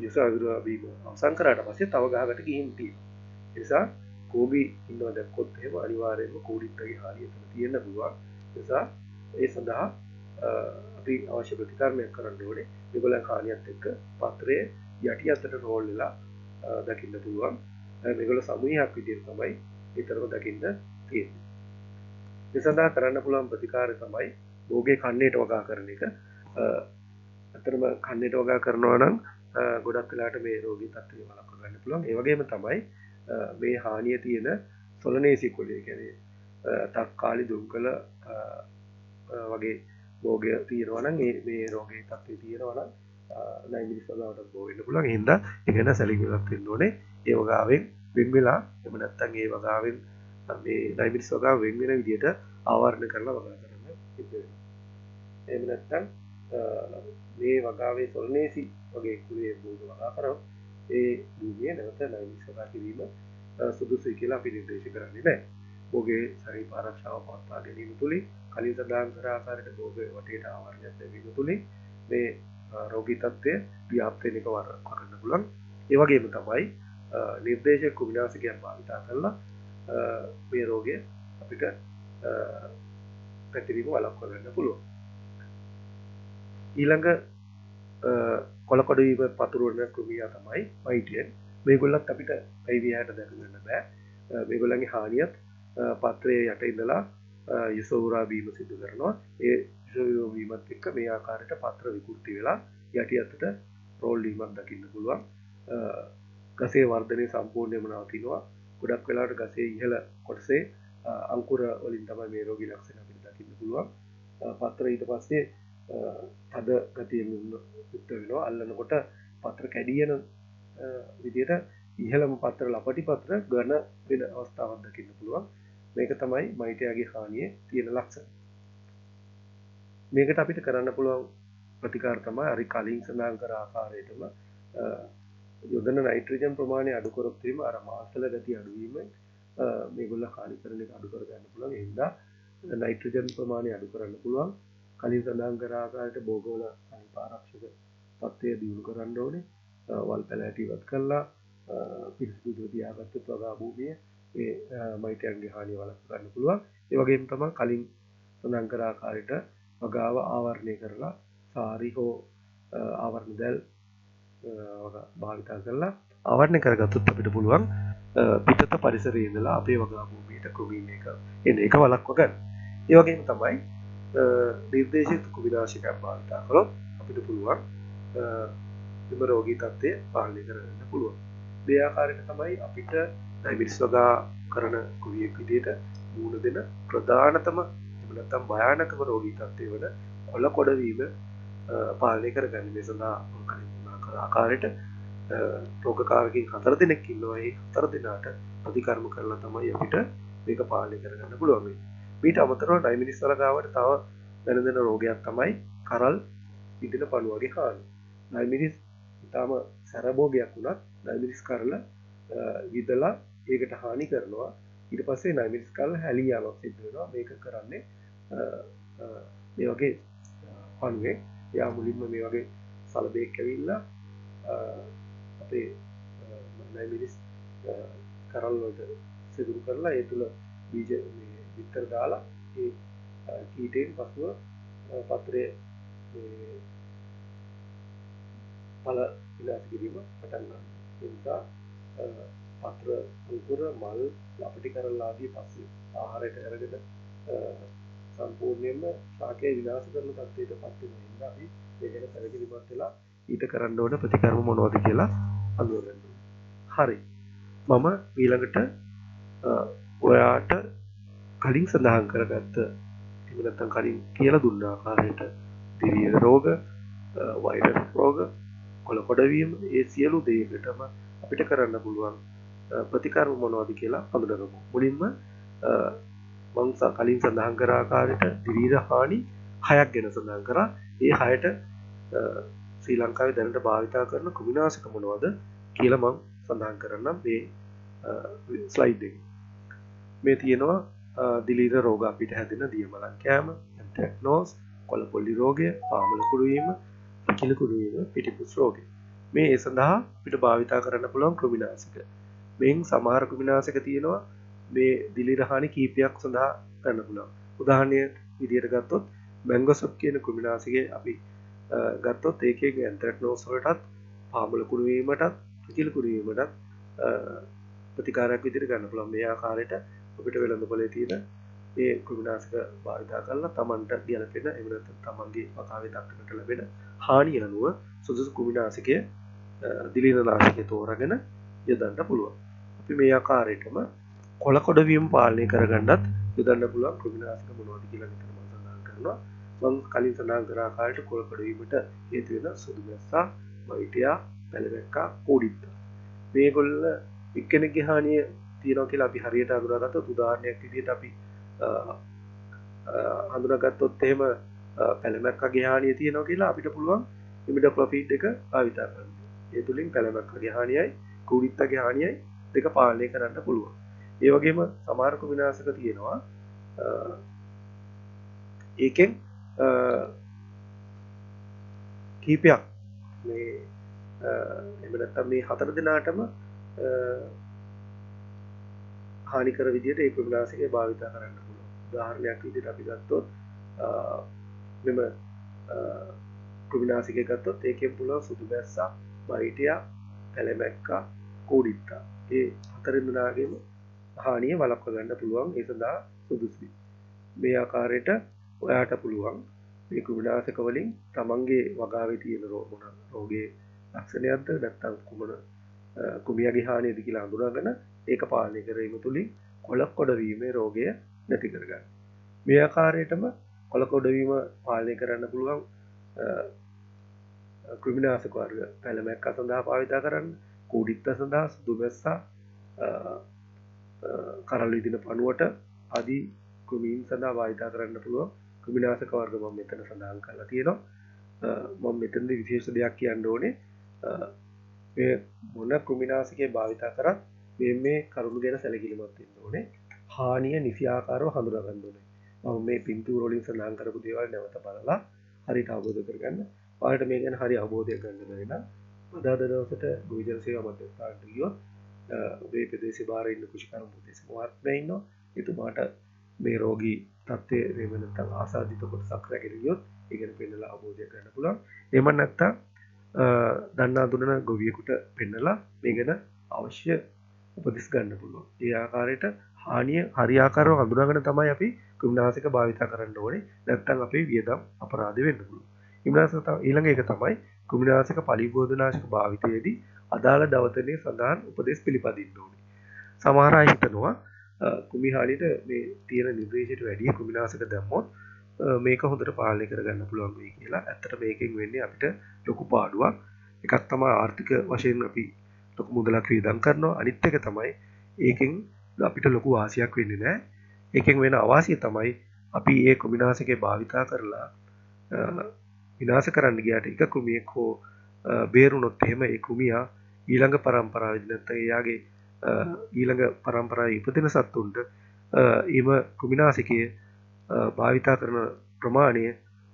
යුසෝ උරා බීම අවසන් කරාට පස්සේ තව ගහකට ගිහින් තියෙනවා. ඒ නිසා කෝබි ඉන්නවා දැක්කොත් එහෙම අනිවාර්යයෙන්ම කෝඩිත්තගේ හානිය එතන තියෙන්න පුළුවන්. ඒ නිසා ඒ සඳහා අපි අවශ්‍ය ප්‍රතිකර්මයක් කරන්න ඕනේ. මේගොල්ලන් හානියත් එක්ක පත්‍රයේ යටි අතට රෝල් වෙලා දකින්න පුළුවන්. මේගොල්ලෝ සමූහයක් විදිහට තමයි විතරම දකින්න තියෙන්නේ. ඒ සඳහා කරන්න පුළුවන් ප්‍රතිකාරය තමයි භෝගේ කන්නේට වගා කරන එක. අතරම කන්නේට වගා කරනවා නම් ගොඩක් වෙලාට මේ රෝගී තත්ත්වය වළක්වා ගන්න පුළුවන්. ඒ වගේම තමයි මේ හානිය තියෙන සොලනේසි කොළේ කියන්නේ තක්කාලි දුම්කල වගේ රෝගය තියෙනවා නම් මේ රෝගේ තත්ත්වය තියෙනවා නම් නයිමිරිස් වගාවට බෝ වෙන්න පුළුවන්. ඒ හින්දා ඒක ගැන සැලකිලිමත් වෙන්න ඕනේ. ඒ වගාවෙන් වෙන් වෙලා එහෙම නැත්නම් ඒ වගාවෙන් මේ නයිමිරිස් වගාව වෙන් වෙන විදිහට ආවරණය කරලා වගා කරන්න සිද්ධ වෙනවා. එහෙම නැත්නම් මේ වගාවේ සොලනේසි වගේ කුලයේ භෝග වගා කරොත් ඒ භූමිය නැවත නයිමිරිස් වගා කිරීම සුදුසුයි කියලා අපි නිර්දේශ කරන්නේ නැහැ. භෝගයේ ශරීර ආරක්ෂාව පවත්වා ගැනීම තුලින් කලින් සඳහන් කර ආකාරයට භෝගයේ වටේට ආවරණයක් ලැබීම තුලින් මේ රෝගී තත්ත්වය ව්‍යාප්ත වෙන එක වළක්වන්න පුළුවන්. ඒ වගේම තමයි නිර්දේශක කුමිනාශකයන් භාවිතා කරලා මේ රෝගය අපිට පැතිරීම වළක්වා ගන්න පුළුවන්. ඊළඟ කොළකොඩ වීම පතුරවන ක්‍රමියා තමයි මයිටියන්. මේගොල්ලත් අපිට පැවිදියට දැක ගන්න බෑ. මේගොල්ලන්ගේ හානියත් පත්‍රයේ යට ඉඳලා යුසෝරා බීම සිදු කරනවා. ඒ යුසෝරා බීමත් එක්ක මේ ආකාරයට පත්‍ර විකෘති වෙලා යටි අතට රෝල් වීමක් දකින්න පුළුවන්. ගසේ වර්ධනය සම්පූර්ණයෙන්ම නවතිනවා. ගොඩක් වෙලාවට ගසේ ඉහළ කොටසේ අංකුර වලින් තමයි මේ රෝගී ලක්ෂණ අපිට දකින්න පුළුවන්. පත්‍ර ඊට පස්සේ තද ගතියෙන් යුක්ත වෙනවා. අල්ලනකොට පත්‍ර කැඩියන විදිහට ඉහළම පත්‍ර ලපටි පත්‍ර ඝන වෙන අවස්ථාවක් දකින්න පුළුවන්. මේක තමයි මයිටයාගේ හානියේ තියෙන ලක්ෂණ. මේකට අපිට කරන්න පුළුවන් ප්‍රතිකාර තමයි අර කලින් සඳහන් කර ආකාරයටම යොදන නයිට්‍රජන් ප්‍රමාණය අඩු කරොත් එහෙම අර මාසල ගතිය අඩු වීම මේගොල්ලෝ හානි කරන එක අඩු කර ගන්න පුළුවන්. ඒ හින්දා නයිට්‍රජන් ප්‍රමාණය අඩු කරන්න පුළුවන්. කලින් සඳහන් කර ආකාරයට භෝගවල අනිපාරක්ෂක තත්ත්වය දියුණු කරන්න ඕනේ. වල් පැලෑටි ඉවත් කරලා පිරිසිදු තියාගත්තොත් වගා භූමිය මේ මයිටයන්ගේ හානිය වළක්වා ගන්න පුළුවන්. ඒ වගේම තමයි කලින් සඳහන් කර ආකාරයට වගාව ආවරණය කරලා සාරි හෝ ආවරණ දැල් භාවිතා කරලා ආවරණය කරගත්තොත් අපිට පුළුවන් පිටත පරිසරයේ ඉඳලා අපේ වගා භූමියට කුමින් එක එන එක වළක්වා ගන්න. ඒ වගේම තමයි නිර්දේශිත කුමිනාශකයක් භාවිතා කළොත් අපිට පුළුවන් එම රෝගී තත්ත්වය පාලනය කරගන්න පුළුවන්. මේ ආකාරයට තමයි අපිට නයිමිරිස් වගා කරන කුවියෙක් විදිහට මුහුණ දෙන ප්‍රධානතම එහෙම නැත්නම් භයානකම රෝගී තත්ත්වය වන කොළකොඩ වීම පාලනය කරගන්න. මේ සඳහා කලින් කර ආකාරයට රෝගකාරකයන් 4 දෙනෙක් ඉන්නවා. ඒ 4 දෙනාට ප්‍රතිකර්ම කරලා තමයි අපිට මේක පාලනය කරගන්න පුළුවන්. ඊට අමතරව නයිමිරිස් වලගාවට තව වෙනදෙන රෝගයක් තමයි කරල් ඉදින පණු වගේ හානි. නයිමිරිස් ඉතාම සැරභෝගයක් වුණත් නයිමිරිස් කරල විදලා ඒකට හානි කරනවා. ඊට පස්සේ නයිමිරිස් කරල හැලී යාමක් සිද්ධ වෙනවා. මේක කරන්නේ මේ වගේ පණුවේ. යා මුලින්ම මේ වගේ සලබෙක් ඇවිල්ලා අපේ මිනිස් කරල් වලට සිදුරු කරලා ඒ තුළ බීජ විත්තර දාලා ඒ කීටයෙන් පසුව පත්‍රය පල විනාශ කිරීම පටන් ගන්නවා. ඒ නිසා පත්‍ර අංකුර මල් ලපටි කරලාදී පස්සේ ආහාරයට අරගෙන සම්පූර්ණයෙන්ම ශාකය විනාශ කරන තත්ත්වයට පත් වෙන හින්දා අපි මේ ගැන සැලකිලිමත් වෙලා ඊට කරන්න ඕන ප්‍රතිකර්ම මොනවද කියලා හඳුනගන්න ඕනේ. හරි. මම ඊළඟට ඔයාට කලින් සඳහන් කරගත්ත එහෙම නැත්නම් කලින් කියලා දුන්න ආකාරයට දිරිය රෝග, වෛරස් රෝග, කොළකොඩවීම ඒ සියලු දේකටම අපිට කරන්න පුළුවන් ප්‍රතිකර්ම මොනවද කියලා හඳුනගමු. මුලින්ම මම කලින් සඳහන් කර ආකාරයට දිරීර හානි 6ක් ගැන සඳහන් කරා. ඒ 6ට ශ්‍රී ලංකාවේ දැනට භාවිතා කරන ක්‍රිමිනාශක මොනවද කියලා මම සඳහන් කරන්නම් මේ ස්ලයිඩ් එකේ. මේ තියෙනවා දිලීර රෝග අපිට හැදෙන දියමලන් කෑම, ඇන්ත්‍රැක්නෝස්, කොළපොල්ලි රෝගය, පාමුල කුඩු වීම, කිලි කුඩු වීම, පිටිපුස් රෝගය. මේ ඒ සඳහා අපිට භාවිතා කරන්න පුළුවන් ක්‍රිමිනාශක. මේන් සමහර ක්‍රිමිනාශක තියෙනවා මේ දිලීර හානි කීපයක් සඳහා ගන්න පුළුවන්. උදාහරණයක් විදිහට ගත්තොත් මැංගොසොප් කියන ක්‍රිමිනාශකය අපි ගත්තොත් ඒකෙන් ඇන්ත්‍රැක්නෝස් වලටත්, පාමුල කුඩු වීමටත්, කිලි කුඩු වීමටත් ප්‍රතිකාරයක් විදිහට ගන්න පුළුවන්. මේ ආකාරයට අපිට වෙළඳපොලේ තියෙන මේ ක්‍රිමිනාශක භාවිතා කරලා Tamanට ගැලපෙන එහෙම නැත්නම් Tamanගේ වතාවේ දක්නට ලැබෙන හානිය අනුව සුදුසු ක්‍රිමිනාශකය දිලීරනාශකය තෝරාගෙන යොදන්න පුළුවන්. අපි මේ ආකාරයටම කොළකොඩ වීම පාලනය කරගන්නත් යොදන්න පුළුවන් ක්‍රිමිනාශක මොනවද කියලා විතර මම සඳහන් කරනවා. මම කලින් සඳහන් කර ආකාරයට කොළකොඩ වීමට හේතු වෙන සුදු මැස්සා, මයිටියා, පැලමැක්කා, කෝඩිත්තා. මේගොල්ල එක්කෙනෙක්ගේ හානිය තියෙනවා කියලා අපි හරියට හඳුනාගත්තොත් උදාහරණයක් විදිහට අපි හඳුනාගත්තොත් එහෙම පැලමැක්කගේ හානිය තියෙනවා කියලා අපිට පුළුවන් ඉමිඩාක්ලොප්‍රීඩ් එක භාවිතා කරන්න. ඒ තුලින් පැලමැක්කගේ හානියයි කුඩිත්තගේ හානියයි දෙක පාලනය කරන්න පුළුවන්. ඒ වගේම සමහර ක්‍රිමිනාශක තියෙනවා ඒකෙන් කීපයක් මේ එහෙම නැත්නම් මේ හතර දෙනාටම හානිකර විදිහට ඒ ක්‍රිමිනාශකය භාවිතා කරන්න පුළුවන්. උදාහරණයක් විදිහට අපි ගත්තොත් මෙම ක්‍රිමිනාශකය ගත්තොත් ඒකෙන් පුළුවන් සුදු මැස්සා, මයිටියා, පැලමැක්කා, කෝඩිත්තා. ඒ හතර දෙනාගේම හානිය වළක්වා ගන්න පුළුවන්. ඒ සඳහා සුදුසුයි. මේ ආකාරයට ඔයාට පුළුවන් මේ ක්‍රිමිනාශක වලින් තමන්ගේ වගාවේ තියෙන මොන රෝගයේ ලක්ෂණයක්ද නැත්නම් කුමන කුමියාගේ හානියද කියලා හඳුනාගෙන ඒක පාලනය කිරීම තුළින් කොළකොඩ වීමේ රෝගය නැති කරගන්න. මේ ආකාරයටම කොළකොඩ වීම පාලනය කරන්න පුළුවන් ක්‍රිමිනාශක වර්ග පැලමැක්කා සඳහා භාවිතා කරන්න, කෝඩිත්ත සඳහා, සුදු මැස්සා, කරල් විදින පණුවට ආදී ක්‍රිමීන් සඳහා භාවිතා කරන්න පුළුවන් ක්‍රිමිනාශක වර්ග මම මෙතන සඳහන් කරලා තියෙනවා. මම මෙතනදී විශේෂ දෙයක් කියන්න ඕනේ. මේ මොන ක්‍රිමිනාශකයේ භාවිතා කරත් මේ කරුණු ගැන සැලකිලිමත් වෙන්න ඕනේ. හානිය නිසි ආකාරව හඳුනා ගන්න ඕනේ. මම මේ පින්තූර වලින් සඳහන් කරපු දේවල් නැවත බලලා හරියට අවබෝධ කරගන්න. ඔයාලට මේ ගැන හරි අවබෝධයක් ගන්න බැරි නම් අද දවසට ගොවිජන සේවා මධ්‍යස්ථානට ගියොත් ඔබේ ප්‍රදේශේ බාර ඉන්න කුෂිකර්ම ප්‍රදේශ මහත්මයා ඉන්නවා. එතුමාට මේ රෝගී තත්ත්වයේ එහෙම නැත්නම් ආසාදිත කොටසක් රැගෙන ගියොත් ඒ ගැන පෙන්නලා අවබෝධයක් ගන්න පුළුවන්. එහෙම නැත්නම් දන්නා දුන්න ගොවියෙකුට පෙන්නලා මේ ගැන අවශ්‍ය උපදෙස් ගන්න පුළුවන්. ඒ ආකාරයට හානිය හරියාකාරව හඳුනාගෙන තමයි අපි ක්‍රිමිනාශක භාවිතා කරන්න ඕනේ. නැත්නම් අපේ වියදම් අපරාධ වෙන්න පුළුවන්. ඊළඟ එක තමයි ක්‍රිමිනාශක පලිබෝධනාශක භාවිතයේදී අදාළ දවතනේ සඳහන් උපදෙස් පිළිපදින්න ඕනේ. සමහර අය හිතනවා කුමි හානියට මේ තියෙන නිර්දේශයට වැඩිය ක්‍රිමිනාශක දැම්මොත් මේක හොඳට පාලනය කරගන්න පුළුවන් වෙයි කියලා. ඇත්තට මේකෙන් වෙන්නේ අපිට ලොකු පාඩුවක්. එකක් තමයි ආර්ථික වශයෙන් අපි ලොකු මුදලක් වියදම් කරනවා. අනිත් එක තමයි ඒකෙන් අපිට ලොකු වාසියක් වෙන්නේ නැහැ. ඒකෙන් වෙන අවාසිය තමයි අපි ඒ ක්‍රිමිනාශකේ භාවිතා කරලා විනාශ කරන්න ගියාට එක ක්‍රිමියෙක් හෝ බේරුණොත් එහෙම ඒ ක්‍රිමියා ඊළඟ පරම්පරාවේදී නැත්නම් එයාගේ ඊළඟ පරම්පරාවේ ඉපදෙන සත්තුන්ට ඊම ක්‍රිමිනාශකයේ භාවිතා කරන ප්‍රමාණය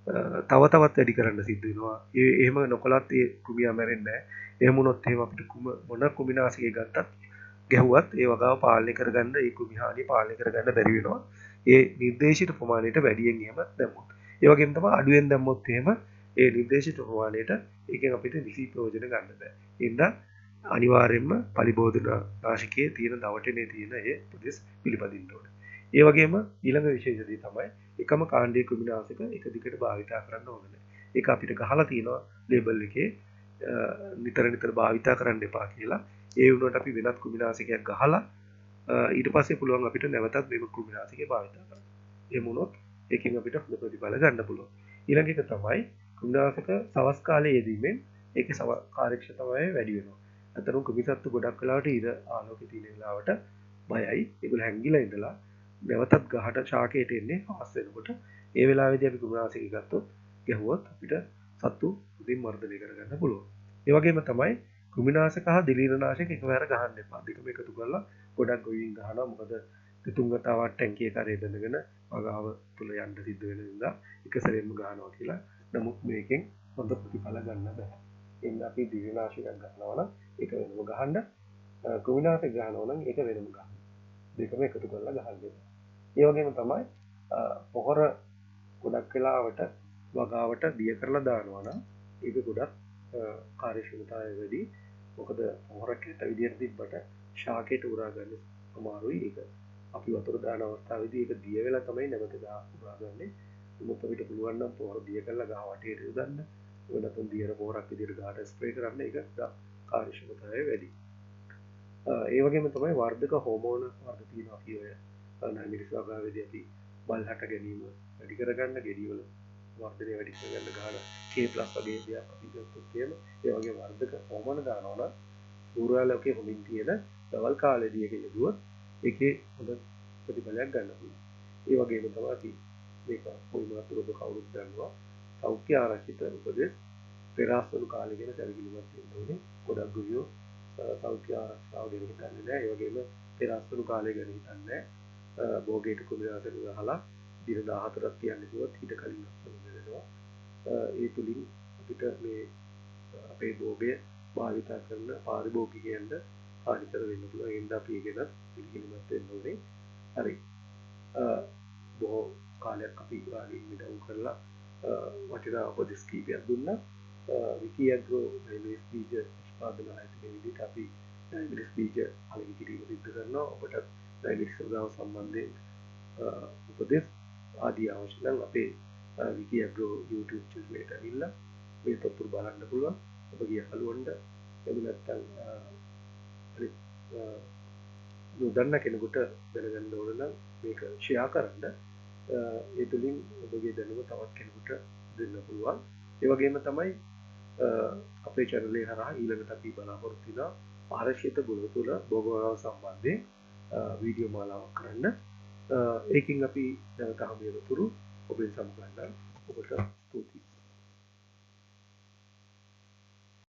තව තවත් වැඩි කරන්න සිද්ධ වෙනවා. එහෙම නොකලත් ඒ කෘමියා මැරෙන්නේ නැහැ. එහෙම වුණොත් එහෙම අපිට මොන කෘමිනාශකයක් ගත්තත් ගැහුවත් ඒ වගාව පාලනය කරගන්න ඒ කෘමි හානිය පාලනය කරගන්න බැරි වෙනවා. ඒ නිර්දේශිත ප්‍රමාණයට වැඩියෙන් එහෙම දැම්මොත්. ඒ වගේම තමයි අඩුවෙන් දැම්මොත් එහෙම ඒ නිර්දේශිත ප්‍රමාණයට ඒකෙන් අපිට නිසි ප්‍රයෝජන ගන්න බෑ. ඒ හින්දා අනිවාර්යයෙන්ම පලිබෝධන නාශකයේ තියෙන දවටනේ තියෙන ඒ උපදෙස් පිළිපදින්න ඕනේ. ඒ වගේම ඊළඟ විශේෂදී තමයි එකම කාණ්ඩයේ කෘමිනාශක එක දිගට භාවිතා කරන්න ඕනේ නැහැ. ඒක අපිට ගහලා තියෙනවා ලේබල් එකේ නිතර නිතර භාවිතා කරන්න එපා කියලා. ඒ වුණාට අපි වෙනත් කෘමිනාශකයක් ගහලා ඊට පස්සේ පුළුවන් අපිට නැවතත් මේක කෘමිනාශකය භාවිතා කරන්න. එහෙම වුණොත් ඒකෙන් අපිට හොඳ ප්‍රතිඵල ගන්න පුළුවන්. ඊළඟ එක තමයි කෘමිනාශක සවස් කාලයේ යෙදීමෙන් ඒකේ කාර්යක්ෂමතාවය වැඩි වෙනවා. අතරම කෘමිසත්තු ගොඩක් වෙලාවට ඉර ආලෝකයේ තියෙන වෙලාවට බයයි. ඒගොල්ලෝ හැංගිලා ඉඳලා නැවතත් ගහට ශාකයට එන්නේ හවස් වෙනකොට. ඒ වෙලාවේදී අපි කෘමිනාශක ගත්තොත් ගැහුවොත් අපිට සත්තු උදින් මර්ධනය කරගන්න පුළුවන්. ඒ වගේම තමයි කෘමිනාශක හා දිලීරනාශක එකවර ගහන්න එපා. දෙකම එකතු කරලා ගොඩක් ගොවින් ගහනවා. මොකද තුන් වතාවක් ටැංකිය කරේ බැඳගෙන වගාව තුල යන්න සිද්ධ වෙන නිසා එක සැරේම ගහනවා කියලා. නමුත් මේකෙන් හොඳ ප්‍රතිඵල ගන්න බෑ. එන්න අපි දිලීරනාශකයක් ගන්නවා නම් ඒක වෙනම ගහන්න. කෘමිනාශක ගන්නවා නම් ඒක වෙනම ගහන්න. දෙකම එකතු කරලා ගහන්න එපා. ඒ වගේම තමයි පොහොර ගොඩක් වෙලාවට වගාවට දිය කරලා දානවා නම් ඒක ගොඩක් කාර්යක්ෂමතාවය වැඩි. මොකද පොහොර කැට විදියට තිබ්බට ශාකයට උරා ගන්න අමාරුයි. ඒක අපි වතුර දාන අවස්ථාවේදී ඒක දිය වෙලා තමයි නැවත උරාගන්නේ. නමුත් අපිට පුළුවන් නම් පොහොර දිය කරලා ගහ වටේට යොදන්න. ඒක නැත්නම් දියර පොහොරක් විදියට ගහට ස්ප්‍රේ කරන්න. ඒක කාර්යක්ෂමතාවය වැඩි. ඒ වගේම තමයි වර්ධක හෝමෝන වර්ධ තියෙනවා අපි ඔය මිනිස් වගාවේදී අපි බල් හට ගැනීම වැඩි කරගන්න ගෙඩිවල වර්ධනය වැඩි කරගන්න ගන්න K+ වගේ දේවල් අපි ගත්තොත් එහෙම ඒ වගේ වර්ධක හෝමෝන දානවා නම් සූර්යාලෝකයේ හොමින් තියෙන දවල් කාලේදී ඒක යෙදුවොත් ඒකේ හොඳ ප්‍රතිඵලයක් ගන්න පුළුවන්. ඒ වගේම තමයි අපි මේක කොයිමත් ඔබ කවුරුත් දන්නවා සෞඛ්‍ය ආරක්ෂිත උපදෙස් පෙරාස්වරු කාලේ ගැන සැලකිලිමත් වෙන්න ඕනේ. ගොඩක් ගොවියෝ සෞඛ්‍ය ආරක්ෂාව ගැන හිතන්නේ නැහැ. ඒ වගේම පෙරාස්වරු කාලේ ගැන හිතන්නේ නැහැ. භෝගයට කුමිනාශක ගහලා දින 14ක් තියන්න කිව්වොත් ඊට කලින් වෙනවා. ඒ තුලින් අපිට මේ අපේ භෝගය භාවිත කරන පාරිභෝගිකයන්ට හානිකර වෙන්න පුළුවන්. ඒ හින්දා අපි ගැන පිළිගැනීමක් වෙන්න ඕනේ. හරි. බොහෝ කාලයක් අපි වාගේ ඉඳන් කරලා වටිනා උපදෙස් කීපයක් දුන්නා. විකි ඇග්‍රෝ ඩයබටිස් බීජ නිෂ්පාදන ආයතනයේ විදිහට අපි ඩයබටිස් බීජ අලෙවි කිරීම සිදු කරනවා. ඔබට ඩයබටිස් වගාව සම්බන්ධයෙන් උපදෙස් ආදී අවශ්‍ය නම් අපේ විකි ඇග්‍රෝ YouTube channel එකට ඇවිල්ලා මේ තොරතුරු බලන්න පුළුවන්. ඔබගේ යාළුවන්ට එහෙම නැත්නම් අනිත් නොදන්න කෙනෙකුට දැනගන්න ඕන නම් මේක ෂෙයා කරන්න. ඒ තුලින් ඔබගේ දැනුම තවත් කෙනෙකුට දෙන්න පුළුවන්. ඒ වගේම තමයි අපේ channel එක හරහා ඊළඟට අපි බලාපොරොත්තු වෙනවා ආරක්ෂිත ගුණ තුල භෝගවගාව සම්බන්ධයෙන් වීඩියෝ මාලාවක් කරන්න. ඒකින් අපි නැවත හමු වෙනතුරු ඔබෙන් සමුගන්නම්. ඔබට ස්තුතියි.